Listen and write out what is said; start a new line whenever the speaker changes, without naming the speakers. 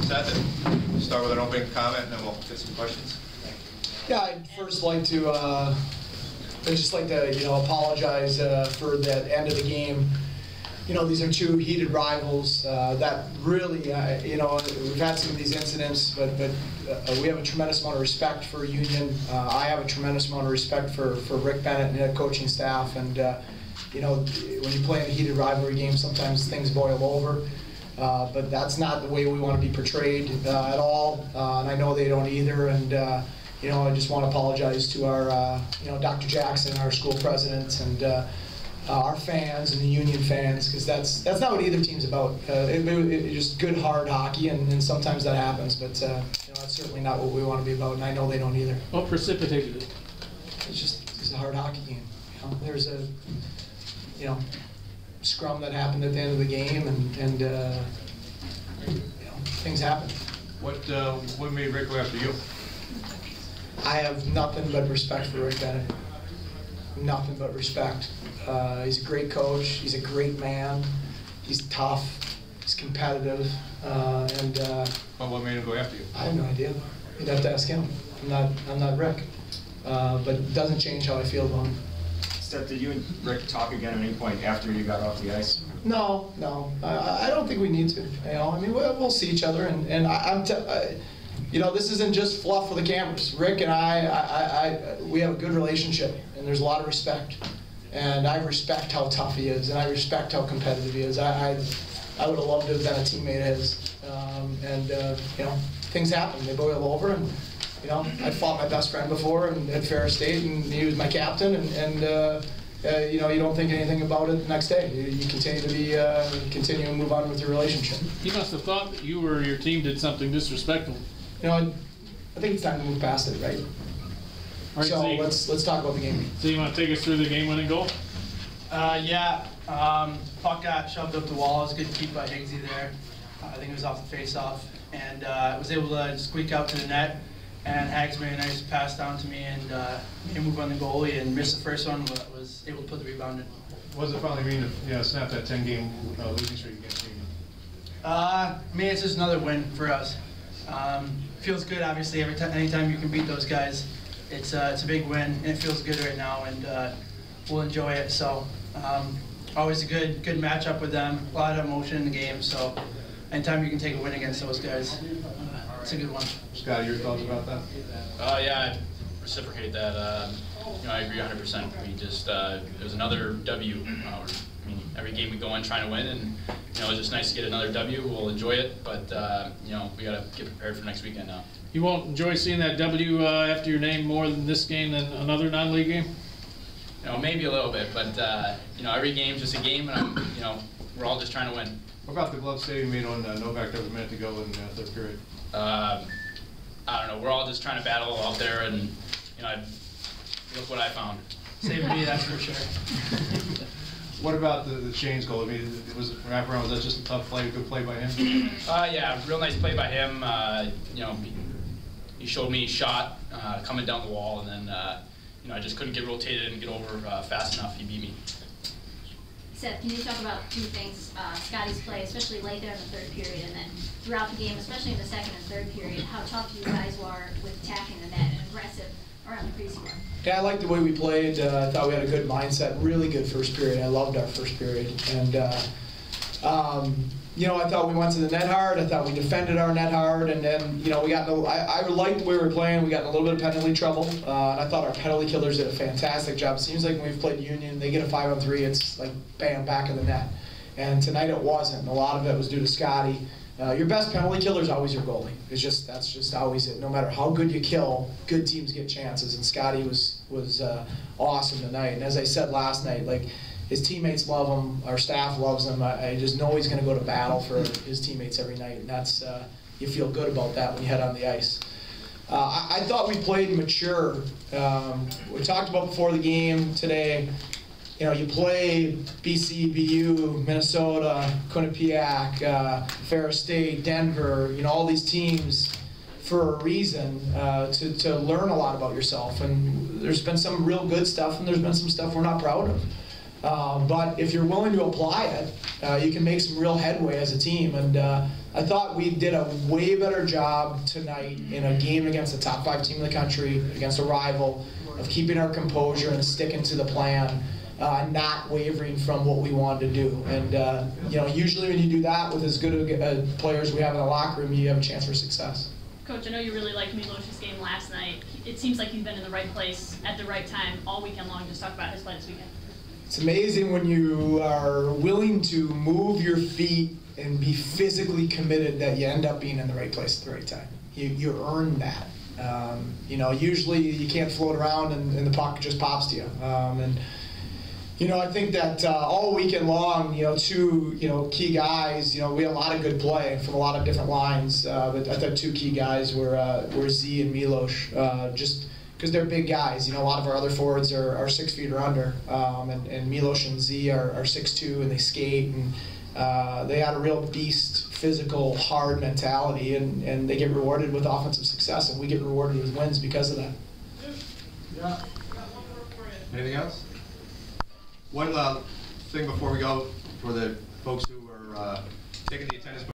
Seth, and start with an opening comment, and then we'll get some questions.
Yeah, I'd first like to apologize for that end of the game. These are two heated rivals that really, we've had some of ththese incidents, but we have a tremendous amount of respect for Union. I have a tremendous amount of respect for Rick Bennett and the coaching staff. And when you play in a heated rivalry game, sometimes things boil over. But that's not the way we want to be portrayed at all, and I know they don't either. And I just want to apologize to our, Dr. Jackson, our school president, and our fans and the Union fans, because that's not what either team's about. It's just good, hard hockey, and sometimes that happens. But that's certainly not what we want to be about, and I know they don't either.
What precipitated it?
It's a hard hockey game. There's a scrum that happened at the end of the game, and things happen.
What made Rick go after you?
I have nothing but respect for Rick Bennett. Nothing but respect. He's a great coach. He's a great man. He's tough. He's competitive. But
what made him go after you?
I have no idea. You'd have to ask him. I'm not Rick. But it doesn't change how I feel about him.
Seth, did you and Rick talk again at any point after you got off the ice?
No. I don't think we need to. We'll see each other, and this isn't just fluff for the cameras. Rick and we have a good relationship, and there's a lot of respect. And I respect how tough he is, and I respect how competitive he is. I would have loved to have been a teammate of his. Things happen. They boil over, and I fought my best friend before at Ferris State, and he was my captain, and you don't think anything about it the next day. You continue to move on with your relationship.
He must have thought that you or your team did something disrespectful.
I think it's time to move past it, right?
All right,
so let's talk about the game.
So you want to take us through the game-winning goal?
Puck got shoved up the wall. It was a good keep by Higgsy there. I think it was off the face-off, and I was able to squeak out to the net. And Hags made a nice pass down to me, and made a move on the goalie and missed the first one, but was able to put the rebound in.
What does it finally mean to snap that 10-game losing streak against Union?
It's just another win for us. Feels good, obviously. Anytime you can beat those guys, it's a big win, and it feels good right now, and we'll enjoy it. So always a good matchup with them. A lot of emotion in the game. So anytime you can take a win against those guys, it's a good one.
Scotty, your thoughts about that?
Yeah, I reciprocate that. I agree 100%. It was another W. Every game we go in trying to win, and it's just nice to get another W. We'll enjoy it, but we got to get prepared for next weekend now.
You won't enjoy seeing that W after your name more than this game than another non-league game?
Maybe a little bit, but every game's just a game, and we're all just trying to win.
What about the glove save you made on Novak there a minute to go in the third period?
I don't know. We're all just trying to battle out there, and look what I found.
Saved me, that's for sure.
What about the Shane's goal? Was it from wraparound? Was that just a tough play, good play by him?
Yeah, real nice play by him. He showed me his shot coming down the wall, and then I just couldn't get rotated and get over fast enough. He beat me.
Seth, can you talk about two things? Scotty's play, especially late there in the third period, and then throughout the game, especially in the second and third period, how tough you guys were with attacking the net and aggressive around the crease work.
Yeah, I liked the way we played. I thought we had a good mindset, really good first period. I loved our first period. And, I thought we went to the net hard. I thought we defended our net hard. And then, we got I liked the way we were playing. We got in a little bit of penalty trouble. And I thought our penalty killers did a fantastic job. It seems like when we've played Union, they get a 5-on-3, it's like, bam, back of the net. And tonight it wasn't. And a lot of it was due to Scotty. Your best penalty killer is always your goalie. That's just always it. No matter how good you kill, good teams get chances. And Scotty was awesome tonight. And as I said last night, his teammates love him. Our staff loves him. I just know he's going to go to battle for his teammates every night, and that's you feel good about that when you head on the ice. I thought we played mature. We talked about before the game today. You play BC, BU, Minnesota, Quinnipiac, Ferris State, Denver, all these teams for a reason, to learn a lot about yourself. And there's been some real good stuff, and there's been some stuff we're not proud of. But if you're willing to apply it, you can make some real headway as a team. And I thought we did a way better job tonight in a game against a top 5 team in the country, against a rival, of keeping our composure and sticking to the plan, not wavering from what we wanted to do. And you know, usually when you do that with as good players we have in the locker room, you have a chance for success.
Coach, I know you really liked Miloš's game last night. It seems like he's been in the right place at the right time all weekend long. Just talk about his play this weekend.
It's amazing when you are willing to move your feet and be physically committed that you end up being in the right place at the right time. You earn that. You know, usually you can't float around and the puck just pops to you. And you know, I think that all weekend long, you know, 2 key guys. You know, we had a lot of good play from a lot of different lines. But I thought 2 key guys were Z and Miloš, just because they're big guys. You know, a lot of our other forwards are 6 feet or under, and Miloš and Z are 6'2", and they skate, and they had a real beast, physical, hard mentality, and they get rewarded with offensive success, and we get rewarded with wins because of that.
Yeah. Anything else? One thing before we go, for the folks who are taking the attendance.